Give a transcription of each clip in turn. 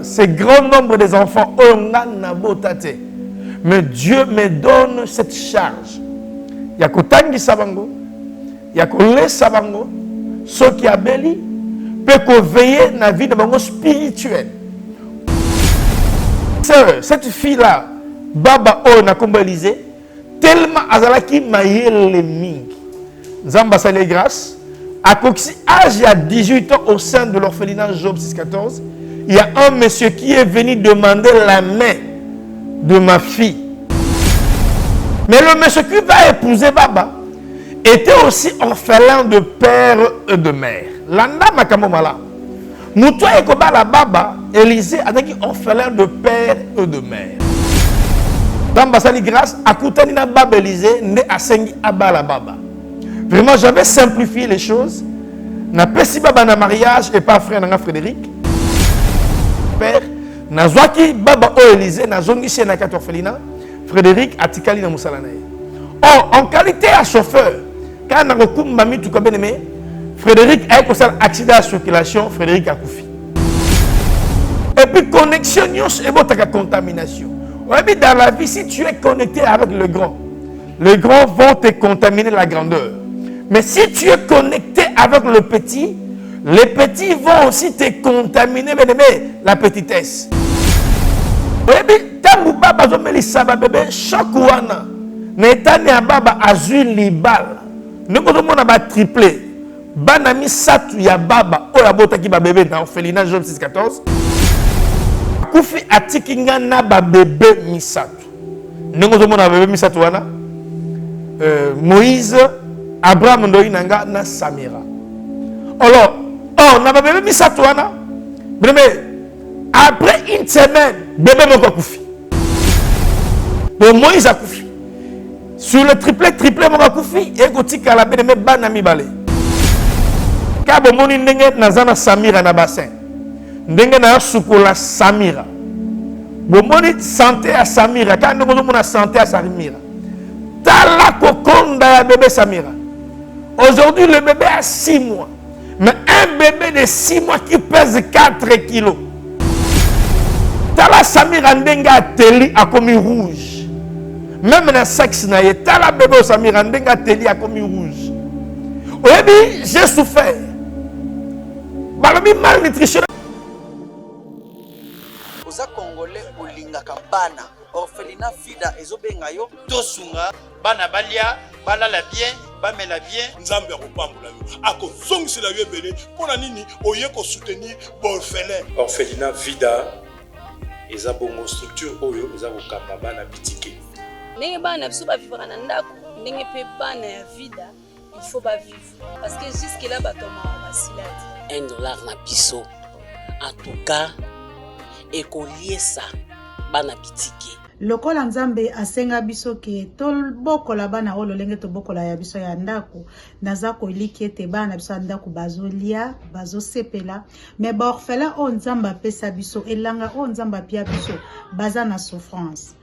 C'est grand nombre des enfants. Mais Dieu me donne cette charge. Il y a Kotangi Sabango, il y a Kolé Sabango, ceux qui abeli, peut veiller dans la vie de bango spirituelle. Cette fille-là, Baba O na kombelisé, tellement azalaki mayele mingi. Nzamba sale grâce. À âge à 18 ans au sein de l'orphelinat Job 6,14, il y a un monsieur qui est venu demander la main de ma fille. Mais le monsieur qui va épouser Baba était aussi orphelin de père et de mère. Landa makamomala. Moutoua ekoba la Baba, Élisée a dit orphelin de père et de mère. Dans Bassali grâce, à Koutanina Baba Élisée, né à Sengi Abala Baba. Vraiment, j'avais simplifié les choses. Na pesi baba na mariage et pas frère na Frédéric. Père, na zwaki baba o Élisée na zongi chez na orphelinat. Frédéric atikali na musala na ye. Or, en qualité de chauffeur, quand na kokum mami tout comme aimé, Frédéric a eu un accident de circulation, Frédéric a koufi. Et puis connexion et votre contamination. Dans la vie, si tu es connecté avec le grand, les grands vont te contaminer la grandeur. Mais si tu es connecté avec le petit, les petits vont aussi te contaminer, la petitesse. Tant que baba zomeli saba bébé, chaque wana, n'étani à baba azul libal, ne kodomona ba triplé, banami satu ya baba, oya bota ki ba bébé dans orphelinat Job 6,14, koufi atikinga na ba bébé misatu. Ne kodomona bébé misatu wana, Moïse, Abraham ndoyi nanga na Samira. Alors, na ba bébé misatu wana, après une semaine, bébé moko koufi. Donc Moïse a koufi. Sur le triplé moko koufi, et kotika la bébé banami balé. Kabo moni ndenge nazana Samira na bassin. Ndenge na sukola Samira. Bon moni santé à Samira, quand nous avons santé à Samira. Tala kokonda ya bébé Samira. Aujourd'hui, le bébé a 6 mois. Mais un bébé de 6 mois qui pèse 4 kilos. Tala Samira ndenga teli a commis rouge. Même dans le sexe, tala bébé Samira ndenga teli a commis rouge. Oui, j'ai souffert. Balobi malnutrition. Oza Congolais olinga kambana. Orphelinat Fida ezobenga yo tosunga bana balia balala bien bamela bien nzambe akopambola yo akozongisela yo ebele mpona nini oye soutenir orphelin. Orphelinat Vida eza bongo structure oyo eza kokamba bana bitike ndenge bana biso bavivaka na ndako ndenge mpe bana ya Vida il faut bavivre parce que jusque là batoma basilati $1 na biso en tout cas ekoliesa bana bitike. Lokola nzambe asenga biso ke tobokola bana oyo lolenge tobokola ya biso ya ndako naza koliki ete bana biso ya ndako bazolia bazosepela mais baorphelin oyo nzambe apesa biso elanga oyo nzambe apia biso baza na souffrance.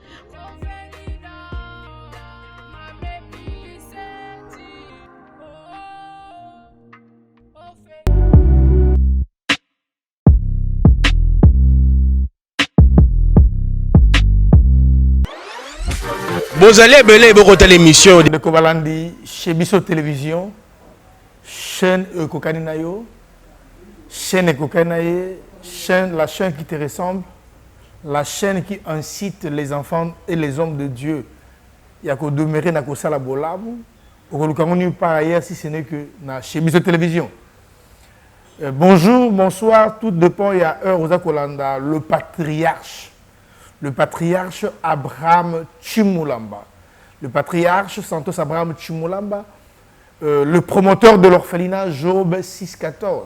Vous allez belé beaucoup l'émission de Kobalandi chez Bisso Télévision, chaîne Ekokaninayo, chaîne Ekokanaye, la chaîne qui te ressemble, la chaîne qui incite les enfants et les hommes de Dieu. Il y a qu'au demeurer na kosala bolamu, au nulle part ailleurs si ce n'est que chez Bisso Télévision. Bonjour, bonsoir, tout dépend il y a heure aux Akolanda, le patriarche Abraham Chimulamba, le patriarche Santos Abraham Chimulamba, le promoteur de l'orphelinat Job 6,14.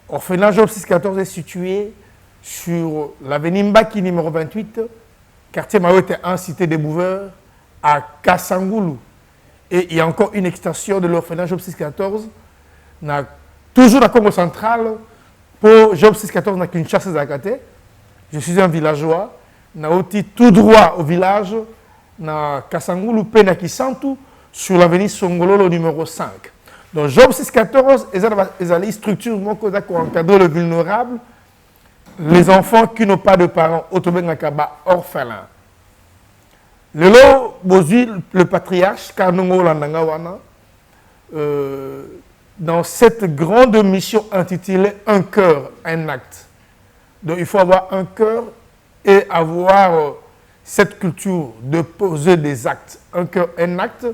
Orphelinat Job 6,14 est situé sur l'avenue Mbaki numéro 28, quartier Maouete 1, cité des Bouveurs, à Kassangoulou. Et il y a encore une extension de l'orphelinat Job 6,14, toujours à Congo central, pour Job 6,14 na Kinshasa Zakate. Je suis un villageois. Naoti tout droit au village, na Kassangoulou, Pena Kisantu, sur l'avenue Songololo numéro 5. Donc, Job 6,14, ils ont une structure qui encadre le vulnérable, les enfants qui n'ont pas de parents, orphelins. Lelo, Bozui, le patriarche, Karnongo Landangawana, dans cette grande mission intitulée Un cœur, un acte. Donc il faut avoir un cœur et avoir cette culture de poser des actes. Un cœur, un acte.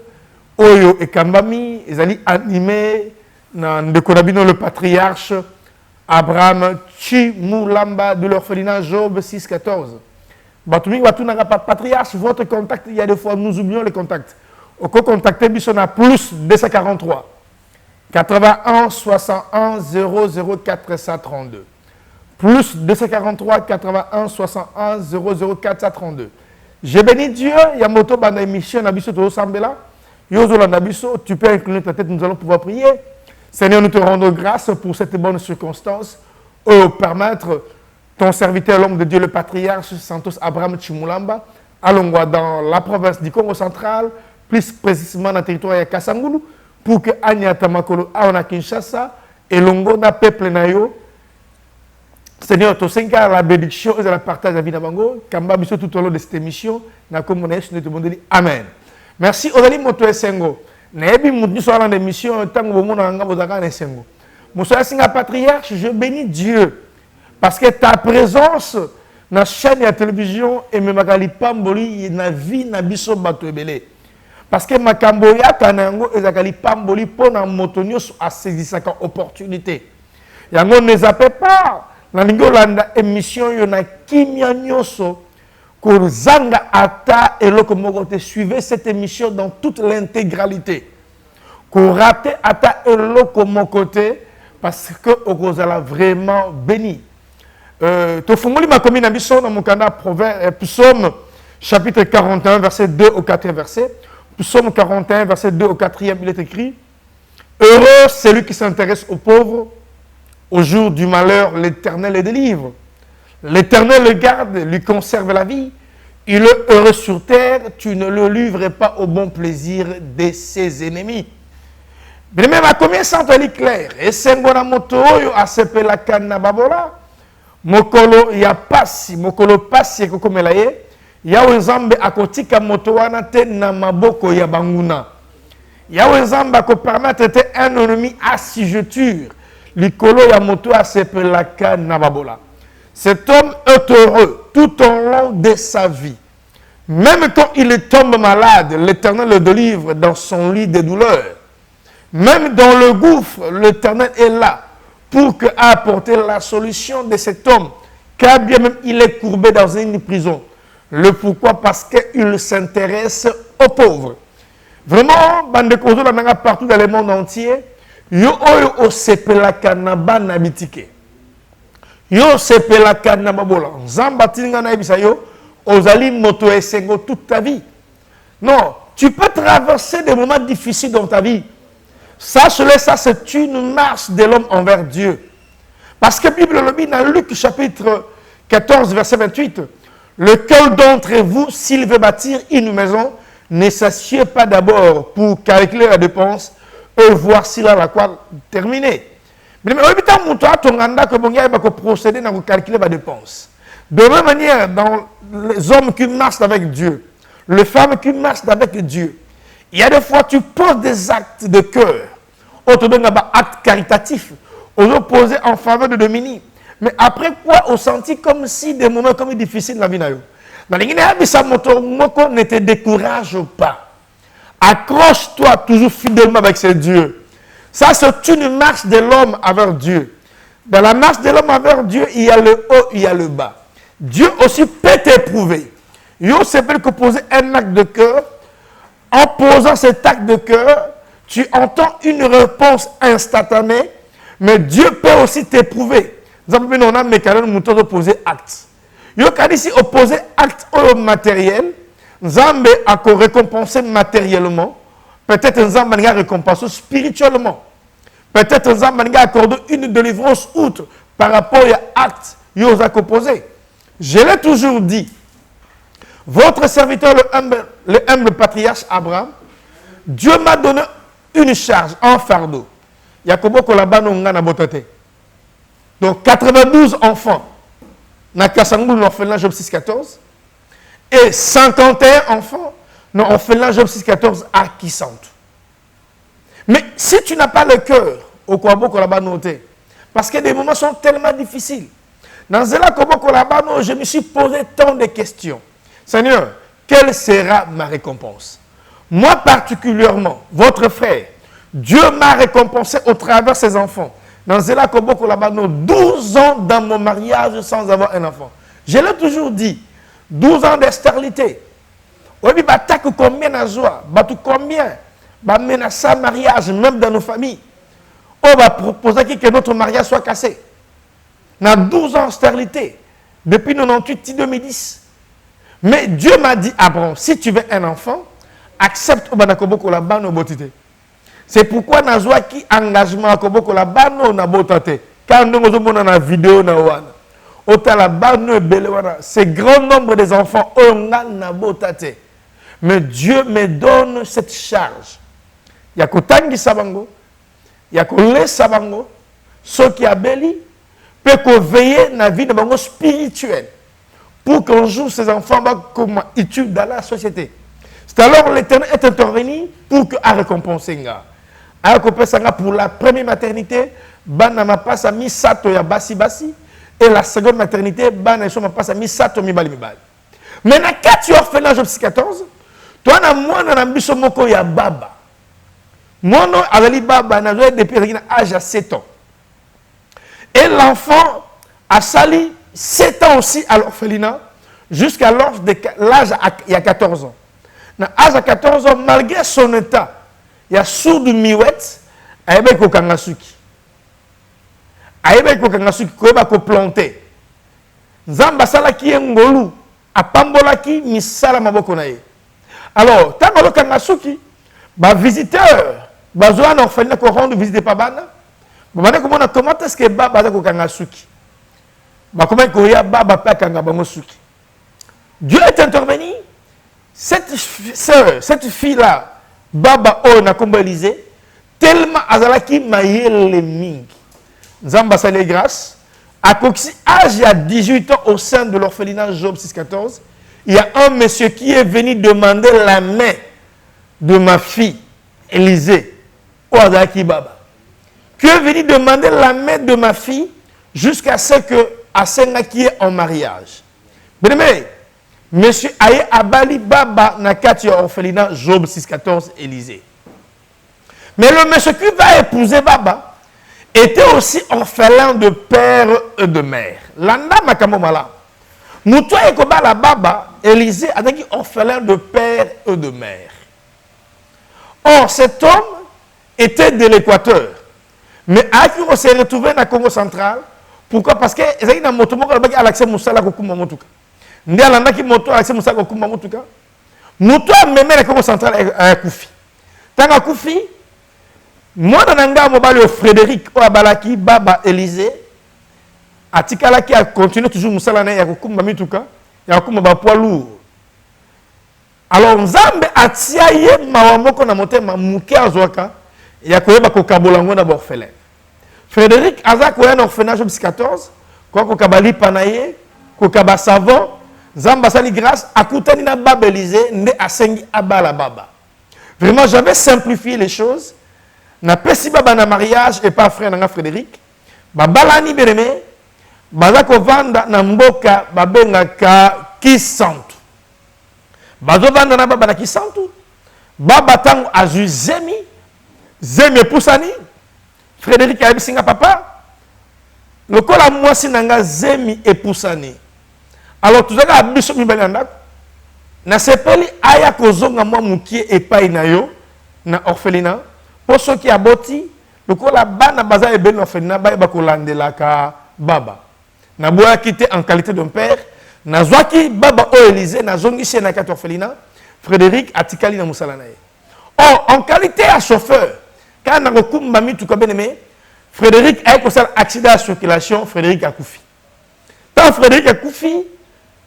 Oyo et Kambami, ils allaient animer dans le patriarche Abraham Chimulamba de l'orphelinat Job 6,14. Batumi Watunanga patriarche, votre contact, il y a des fois nous oublions les contacts. Au contacté, on a plus 243. 81 61 00 432. Plus 243 81 61 00 432. J'ai béni Dieu, il y a moto banda émission Nabiso to Sambela. Yozola Nabiso, tu peux incliner ta tête, nous allons pouvoir prier. Seigneur, nous te rendons grâce pour cette bonne circonstance. Permettre ton serviteur, l'homme de Dieu, le patriarche Santos Abraham Chimulamba, allons dans la province du Congo central, plus précisément dans le territoire de Kassangulu, pour que Anya Tamakolo, Aona Kinshasa, et Longo, na peuple nayo. Seigneur, tu sais la bénédiction et la partage de la vie d'Abango, Kamba Biso tout au long de cette émission, na communauté, nous te demandons Amen. Merci, Odali Moto Esengo. Nebi Moutni soit dans l'émission, tant que vous m'en avez Esengo. Monsieur Singa patriarche, je bénis Dieu. Parce que ta présence dans la chaîne de la télévision et même magali pamboli na vie na biso bato ebele. Parce que makamboya kanango ezakali pamboli pona motonio a saisi sa opportunité. Yango ne zappe pas na ngolanda émission yona kimia nyoso ko zanga ata eloko moko te suivez cette émission dans toute l'intégralité. Ko raté ata eloko moko te parce que okozala vraiment béni. Tofungoli ma commune ambition dans mon canal Psaume chapitre 41 verset 2 au 4e verset. Psaume 41 verset 2 au 4e, il est écrit: heureux celui qui s'intéresse aux pauvres, au jour du malheur l'Éternel les délivre. L'Éternel le garde, lui conserve la vie. Il est heureux sur terre, tu ne le livres pas au bon plaisir de ses ennemis. Mais même à combien s'entend clair? Et c'est un moto à sepela kana babola. Mokolo ya pasi, mokolo pasi ko komelaye, ya wenzambe akotika moto wana te na maboko ya banguna. Ya wenzambe ko permettre te un ennemi assujetture, likolo ya moto a sepelaka na babola. Cet homme est heureux tout au long de sa vie. Même quand il tombe malade, l'Éternel le délivre dans son lit de douleur. Même dans le gouffre, l'Éternel est là pour apporter la solution de cet homme, car bien même il est courbé dans une prison. Le pourquoi? Parce qu'il s'intéresse aux pauvres. Vraiment, bande kozo la partout dans le monde entier, yo oyo o sepelaka na bana bitike. Yo sepelaka na babola. Zamba tinga na ebisa yo, ozali moto esengo toute ta vie. Non, tu peux traverser des moments difficiles dans ta vie. Sache-le, ça c'est une marche de l'homme envers Dieu. Parce que la Bible le dit dans Luc chapitre 14 verset 28, lequel d'entre vous, s'il veut bâtir une maison, ne s'assied pas d'abord pour calculer la dépense et voir s'il a la quoi terminer. Mais procéder dans calculer la dépense. De la même manière, dans les hommes qui marchent avec Dieu, les femmes qui marchent avec Dieu, il y a des fois, tu poses des actes de cœur, autre d'un acte caritatif, aux opposés en faveur de Dominique. Mais après quoi, on sentit comme si des moments comme difficiles dans la vie. Dans les Guinéens, ne te décourage pas. Accroche-toi toujours fidèlement avec ce Dieu. Ça, c'est une marche de l'homme avec Dieu. Dans la marche de l'homme avec Dieu, il y a le haut, il y a le bas. Dieu aussi peut t'éprouver. Yo, c'est peut poser un acte de cœur. En posant cet acte de cœur, tu entends une réponse instantanée, mais Dieu peut aussi t'éprouver. Nous avons un mécanisme de poser acte. Yo, quand ici opposer acte au matériel, Nzambe a récompensé matériellement. Peut-être Nzambe a récompensé spirituellement. Peut-être Nzambe a accordé une délivrance outre par rapport à acte yo a composé. Je l'ai toujours dit. Votre serviteur, le humble patriarche Abraham, Dieu m'a donné une charge, un fardeau. Yakobo Kolabano Ngana Botate. Donc 92 enfants. na Kassangou, l'orphelinat Job 614. Et 51 enfants dans l'orphelinat Job 614 à Kisantu. Mais si tu n'as pas le cœur, au Kwabo là-bas noté, parce que des moments sont tellement difficiles. Dans Zela Koboko là-bas, je me suis posé tant de questions. Seigneur, quelle sera ma récompense? Moi particulièrement, votre frère, Dieu m'a récompensé au travers de ses enfants. Dans Zela Koboko là-bas, 12 ans dans mon mariage sans avoir un enfant. Je l'ai toujours dit, 12 ans d'externité. Oui, bah, combien de joie, bah, combien, bah, menacer un mariage, même dans nos familles. On va proposer que notre mariage soit cassé. Dans 12 ans de stérilité, depuis 98-2010. Mais Dieu m'a dit, Abraham, si tu veux un enfant, accepte au Banakoboko la bano botité. C'est pourquoi dans qui engagement à Koboko la bano na botate. Quand nous avons la vidéo na wana. Ota la bano belewana. C'est grand nombre des enfants onga na botate. Mais Dieu me donne cette charge. Il y a Kotangi Sabango. Il y a Kole Sabango, ceux qui a béli, peut veiller dans la vie de bango spirituelle pour qu'un jour ces enfants soient comme études dans la société. C'est alors l'Éternel est intervenu pour que a récompensé. A récompensé pour la première maternité, Banama passe à Misato ya Basi Basi, et la seconde maternité, Banama passe à Misato Mibali Mibali. Maintenant, quand tu as fait l'âge de 14, toi, tu as moins d'ambition moko ya Baba. Mon nom Azali Baba n'a depuis l'âge de 7 ans. Et l'enfant a sali 7 ans aussi à l'orphelinat, jusqu'à l'âge il y a 14 ans. À l'âge de 14 ans, malgré son état, il y a sourd de miouette, il y a des kokangasuki. Il y a des kokangasuki qui ont planté. Zamba salaki ngolu, a pambolaki misala maboko nae. Alors, tant que kokangasuki, ba visiteur, bazoan orphelinat ko rendre visite pa bana. Bana comment comment est-ce que baba za ko kanga suki? Ba comment ko ya baba pa kanga bango suki. Dieu est intervenu. Cette sœur, cette fille là, baba o na kombolisé tellement azalaki mayele mingi. Nzamba sale grâce à Coxi âge à 18 ans au sein de l'orphelinat Job 614, il y a un monsieur qui est venu demander la main de ma fille Élisée. Baba, qui est venu demander la main de ma fille jusqu'à ce que Asenga qui est en mariage. Bien aimé, monsieur Aye Abali Baba Nakati orphelinat Job 614 Élisée. Mais le monsieur qui va épouser Baba était aussi orphelin de père et de mère. Landa Makamomala. Moutoua Ekoba la Baba Élisée a dit orphelin de père et de mère. Or, cet homme était de l'Équateur. Mais on s'est retrouvé dans le Congo central. Pourquoi? Parce que il y a un moto qui a l'accès Moussala Kokuma Motuka. Il y a un moto qui a l'accès Moussala Kokuma Motuka. Moto a même le Congo central à Koufi. Tant à Koufi, moi dans un mobile Frédéric Oabalaki Baba Élisée, Atikala qui a continué toujours Moussala na Kokuma Mituka, il y a Kokuma poids lourd. Alors Nzambe atia ye mawamoko na motema muke azwaka ya koyeba kokabolango na orphelin. Frédéric Azak koya na orphelinat Job 14, kwa kokabali panaye, kokaba savon, Nzambe sali grâce akutani na Baba Élisée nde asengi abala baba. Vraiment j'avais simplifié les choses. Na pesi baba na mariage et pas frère na Frédéric. Babalani bereme, bazako vanda na mboka babengaka Kisantu. Bazovanda na baba na Kisantu. Baba tango azu zemi pusani. Frédéric a bisinga papa. Le kola mwasi nanga zemi pusani. Alors tout ça biso mi balanda. Na sepeli aya kozonga mwa mukie epai na yo na orphelinat. Pour ceux qui aboti, le kola bana baza ebeli orphelinat ba kolandelaka baba. Na boya quitté en qualité d'un père. Nazwaki Baba o Élisée, nazongi chez Nakat orphelinat, Frédéric atikali na musala na ye. Or, en qualité à chauffeur, quand on a recommandé tout comme aimé, Frédéric a eu un accident de circulation, Frédéric a koufi. Quand Frédéric a koufi,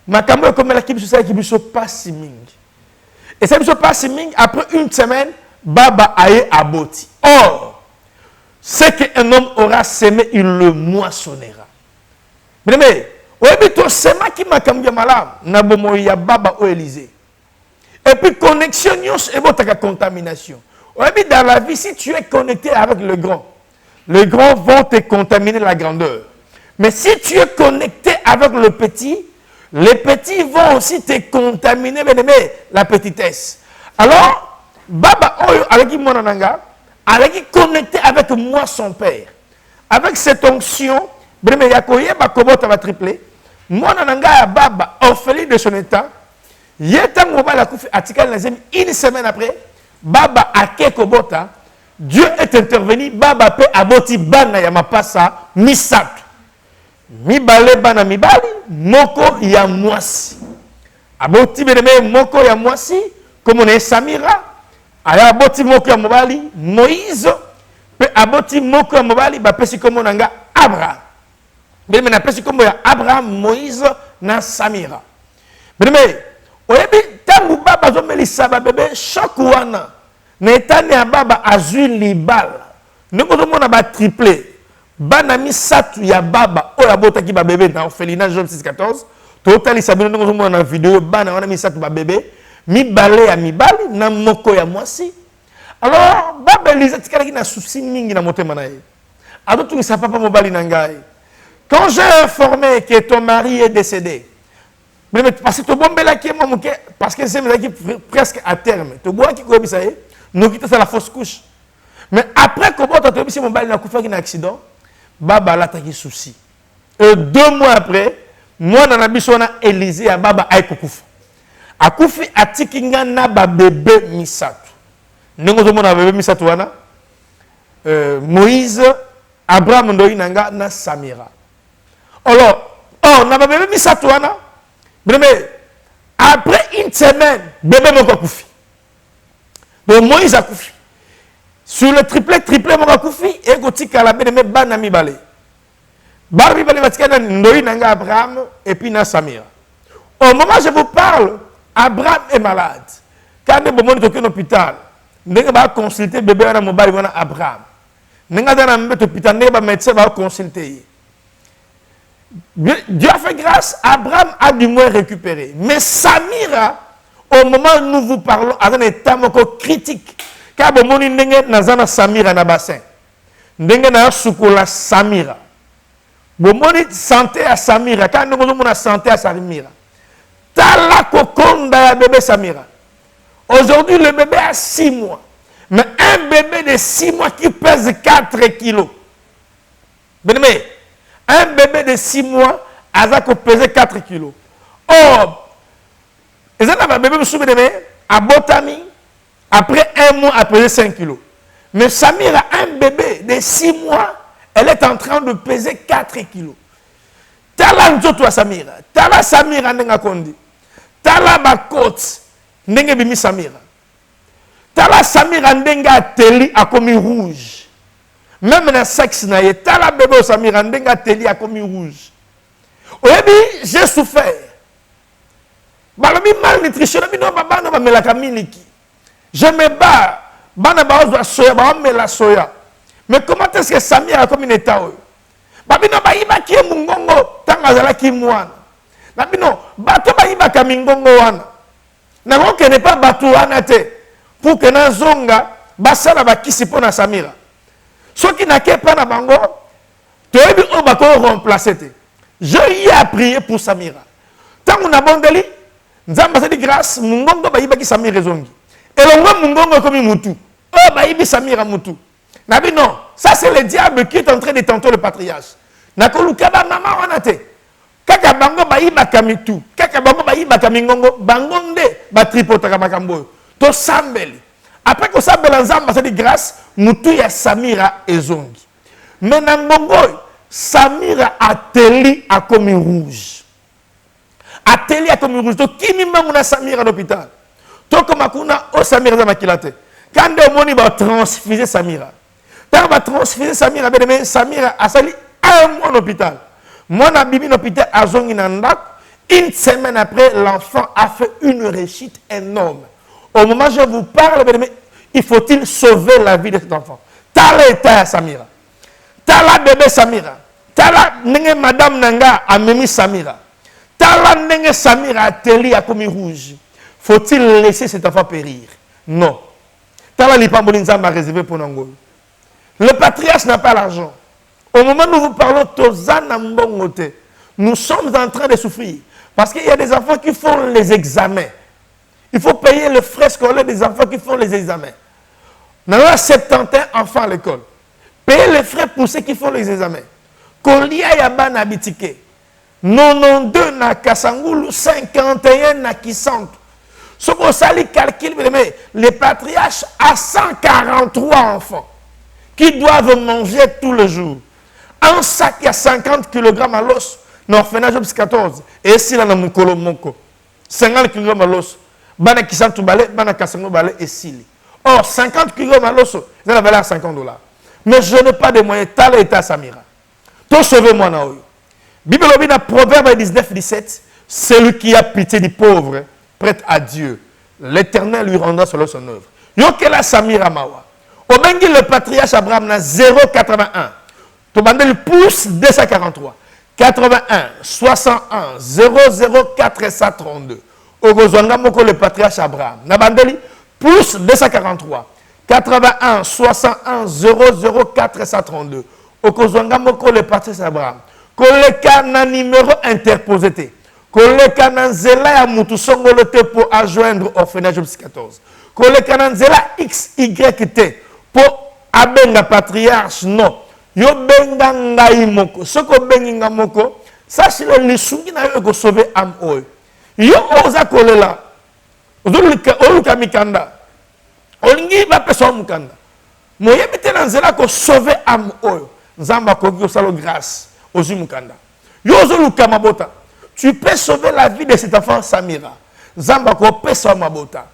ma caméra comme la qui se passe si ming. Et ça ne se passe si ming, après une semaine, Baba a eu aboti. Or, ce qu'un homme aura semé, il le moissonnera. Mais Oui, toi, c'est moi qui m'a cambié malade. Na bomo ya baba au Élysée. Et puis, connexion, et bon, ta contamination. Oui, dans la vie, si tu es connecté avec le grand, les grands vont te contaminer la grandeur. Mais si tu es connecté avec le petit, les petits vont aussi te contaminer, la petitesse. Alors, Baba Oyo, avec qui monananga, avec qui connecté avec moi, son père. Avec cette onction, Yakoye Bakobota va tripler. Monananga Baba, orpheline de son état, Yetan Mobala Koufi Atikal Nazem, une semaine après, Baba Ake Kobota, Dieu est intervenu, Baba pe aboti bana ya mapasa misatu. Mibale bana mibali, moko ya mwasi. Aboti beneme moko ya mwasi, comme on est Samira, aya aboti moko ya mobali, Moïse, pe aboti moko ya mobali, ba pesi comme onanga Abraham. Beneme na pesi comme ya Abraham, Moïse, na Samira. Beneme, oyebi, tangu baba zo melisa ba bébé, choc wana. Netane ya baba azui libala. Niko zo mona ba triplé. Bana misatu ya baba oya bota ki ba bébé na orphelinat Job 6:14. Totali sabino niko zo mona na vidéo bana wana misatu ba bébé. Mibale ya mibali na moko ya mwasi. Alors baba Elisa tikala ki na souci mingi na motema na ye. Ado tu sa papa mobali na ngai. Quand j'ai informé que ton mari est décédé. Mais parce que to bombela ki mo muke parce que c'est presque à terme. To bois ki ko bisaye. Nous quittons la fausse couche. Mais après que mon mari a fait un accident, Baba a attaqué souci. Et 2 mois après, moi, dans la mission, Élysée, Baba a Koufi. A Koufi a tikinga na ba bébé Misatu. Nous avons un bébé Misatu, Moïse, Abraham, Ndoinanga, na Samira. Alors, on a bébé Misatu, mais après une semaine, bébé Moko Koufi. Donc Moïse a Koufi. Sur le triplé, mon Koufi, et Gotika la bene banami balé. Barbi balé vatikana Ndoi nanga Abraham et puis na Samira. Au moment où je vous parle, Abraham est malade. Quand il est à l'hôpital, il va consulter bébé à mobile Abraham. Il va dans l'hôpital, il va médecin va consulter. Dieu a fait grâce, Abraham a du moins récupéré. Mais Samira, au moment où nous vous parlons, à un état critique. Car bon, on est Samira na bassin. Ndenge na sukola Samira. Bon, on est santé à Samira. Quand nous avons santé à Samira. Tala kokonda ya bébé Samira. Aujourd'hui, le bébé a 6 mois. Mais un bébé de 6 mois qui pèse 4 kilos. Mais un bébé de 6 mois a pesé 4 kilos. Or, les enfants bébé a botami, après 1 mois, a pesé 5 kilos. Mais Samira, un bébé de 6 mois, elle est en train de peser 4 kilos. Tala nzoto wa Samira. Tala Samira nenga kondi. Tala bakot ndenge bimi Samira. Tala Samira ndenga teli a komi rouge. Même dans le sexe na ye, tala bébé Samira ndenga teli a komi rouge. Oyebi, j'ai souffert. Balobi malnutrition, bi no baba no ba melaka miliki. Je me bats, bana ba ozo soya, ba mela soya. Mais comment est-ce que Samira a comme une état? Babi no ba iba ki mungongo tanga zala ki mwana. Babi no bato ba iba ka mingongo wana. Na ko ke ne pas bato wana te. Pour que na zonga basala ba kisi pona Samira. Soki na ke pa na bango, to ebi o ba ko remplacer te. Je y ai prié pour Samira. Tant on a bondeli, nzamba sa di grâce, mungongo ba iba ki Samira zongi. Et le mungongo comme mutu. Oh ba ibi Samira mutu. Nabi non, ça c'est le diable qui est en train de tenter le patriarche. Nakoluka ba mama wana te. Kaka bango ba iba kamitu. Kaka bango ba iba kamingongo, bangonde ba tripota ka makambo. To sambeli. Après que ça nzamba sa di grâce, mutu ya Samira ezongi. Mais nangongo Samira a teli a comme rouge. A teli a comme rouge. Donc qui m'a na Samira à l'hôpital. To comme akuna o Samira za makilate. Quand on moni ba transfuser Samira. Quand on va transfuser Samira, Samira a sali 1 mois à l'hôpital. Moi, na bibi l'hôpital à Zonginandak. Une semaine après, l'enfant a fait une réussite énorme. Au moment où je vous parle, il faut-il sauver la vie de cet enfant. T'as l'état Samira. T'as la bébé Samira. Tala nenge madame nanga amemi Samira. Tala nenge Samira ateli a commis rouge. Faut-il laisser cet enfant périr? Non. Tala lipamboli nzamba réservé pour Nangolo. Le patriarche n'a pas l'argent. Au moment où nous vous parlons, Tozana Mbongote, nous sommes en train de souffrir. Parce qu'il y a des enfants qui font les examens. Il faut payer le frais scolaire des enfants qui font les examens. Nous avons 71 enfants à l'école. Payer les frais pour ceux qui font les examens. Kolia Yabana Bitike. 92 na Kasangulu, 51 na Kisantu. Ce qu'on s'allie calcule, les patriarches à 143 enfants qui doivent manger tous les jours. Un sac, il y a 50 kg à l'os. Dans l'orphelinage de 14. Et ici, là, dans mon colo, 50 kg à l'os. Bana Kisantu balé, bana Kasango balé et Sili. Or, 50 kg à l'os, ça la valeur $50. Mais je n'ai pas de moyens. Tal état Samira. Tout sauver-moi, Naoyo. Bible dans Proverbe 19-17. Celui qui a pitié du pauvre, prête à Dieu. L'Éternel lui rendra selon son œuvre. Yokela Samira Mawa. Au Bengi, le patriarche Abraham n'a 0,81. Tobandel plus 243. 81, 61, 00 432. Ogozwanga moko le patriarche Abraham. Nabandeli plus 243. 81, 61, 00 432. Ogozwanga moko le patriarche Abraham. Koleka na numéro interposé. Koleka na nzela ya mutu songolo te pour adjoindre orphelinage 14. Koleka na nzela XYT pour abenga patriarche non. Yo benga ngai moko. Soko bengi nga moko. Sache le lisungi na yo ko sauver am oyo. Yo oza kolela. Oluka mikanda. Olingi ba peso mukanda. Moye bite na nzela ko sauver am oyo. Nzamba ko salo grâce aux mukanda. Yo ozoluka mabota. Tu peux sauver la vie de cet enfant Samira. Nzamba ko peso mabota.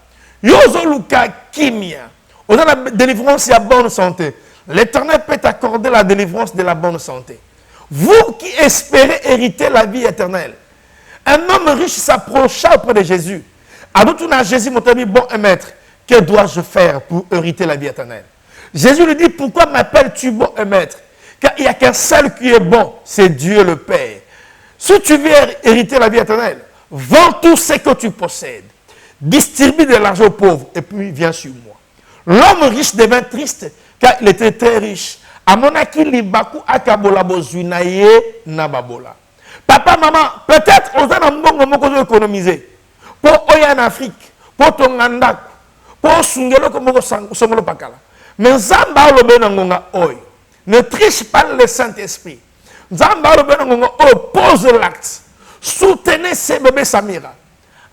Yo ozoluka kimia. Oza la délivrance à bonne santé. L'Éternel peut t'accorder la délivrance de la bonne santé. Vous qui espérez hériter la vie éternelle. Un homme riche s'approcha auprès de Jésus. Adotuna Jésus m'a dit, bon maître, que dois-je faire pour hériter la vie éternelle? Jésus lui dit, pourquoi m'appelles-tu bon maître? Car il n'y a qu'un seul qui est bon, c'est Dieu le Père. Si tu veux hériter la vie éternelle, vends tout ce que tu possèdes. Distribue de l'argent aux pauvres et puis viens sur moi. L'homme riche devint triste car il était très riche. Amonaki libaku akabola bozuinaye nababola. Papa, maman, peut-être on a un bon moment économiser. Pour oya en Afrique, pour ton andak, pour sungelo comme songolo pakala. Mais Zamba lobe nangonga oy. Ne triche pas le Saint-Esprit. Zamba lobe nangonga oy, pose l'acte. Soutenez ces bébés Samira.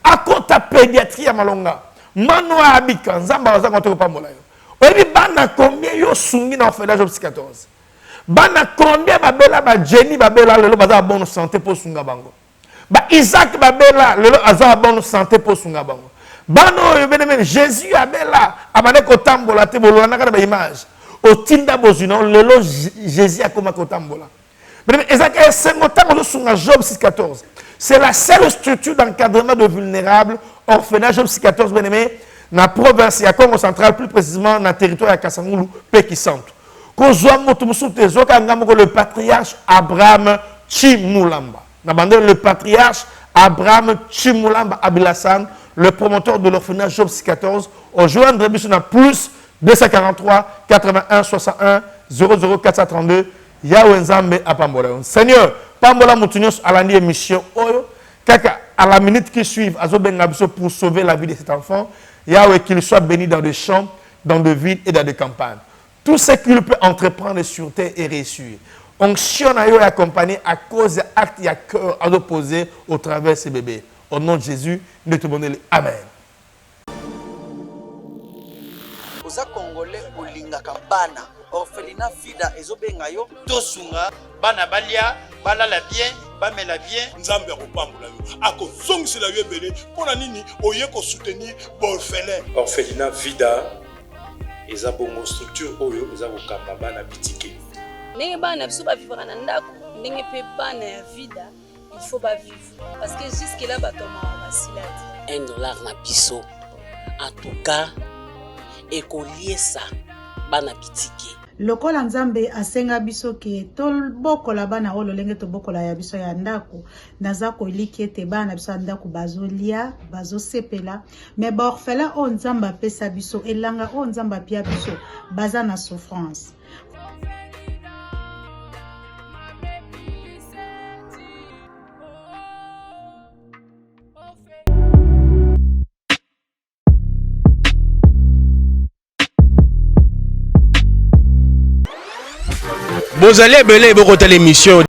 Akota pédiatrie à Malonga. Mano abika, Zamba waza kontoko pambola yo. Oyebi bana combien yo sungi na orphelinage 14. Bana combien babela ba Jenny babela lelo baza bonne santé pour sunga bango. Ba Isaac babela lelo aza bonne santé pour sunga bango. Bano yo beneme Jésus abela abane ko tambola te bolo na kana ba image. O tinda bozuna lelo Jésus akoma ko tambola. Beneme Isaac est sengotango sunga Job 6:14. C'est la seule structure d'encadrement de vulnérables orphelinage Job 6:14 beneme. Na province ya Congo central, plus précisément na territoire ya Kasangulu, Peki Santu. Le patriarche Abraham Chimulamba. Le patriarche Abraham Chimulamba Abilassan, le promoteur de l'orphelinage Job 14, au joindre na plus 243 81 61 00 432 Yahweh Apambola. Seigneur, Pambola Moutunios à l'année émission Oyo, kaka à la minute qui suit, pour sauver la vie de cet enfant. Yahweh, qu'il soit béni dans des champs, dans des villes et dans des campagnes. Tout ce qu'il peut entreprendre sur terre et réussir. Onction a eu accompagné à cause des actes et à cœur à opposer au travers de ces bébés. Au nom de Jésus, nous te demandons Amen. Oza Congolais olinga kambana. Orphelinat Fida ezobenga yo tosunga bana balia balala bien bamela bien nzambe akopambola yo akozongisela yo ebele mpona nini oye kosoutenir baorphelin. Orphelinat Vida eza bongo structure oyo eza kokamba bana bitike ndenge bana biso bavivaka na ndako ndenge mpe bana ya Vida il faut bavivre parce que jusque là batoma basila ti $1 na biso en tout cas ekoliesa bana bitike. lokola nzambe asenga biso ke tobokola bana oyo lolenge tobokola ya biso ya ndako naza koliki ete bana biso ya ndako bazolia bazosepela me baorphelin oyo nzambe apesa biso elanga oyo nzambe apia biso baza na souffrance. Bozali ebele bokota l'émission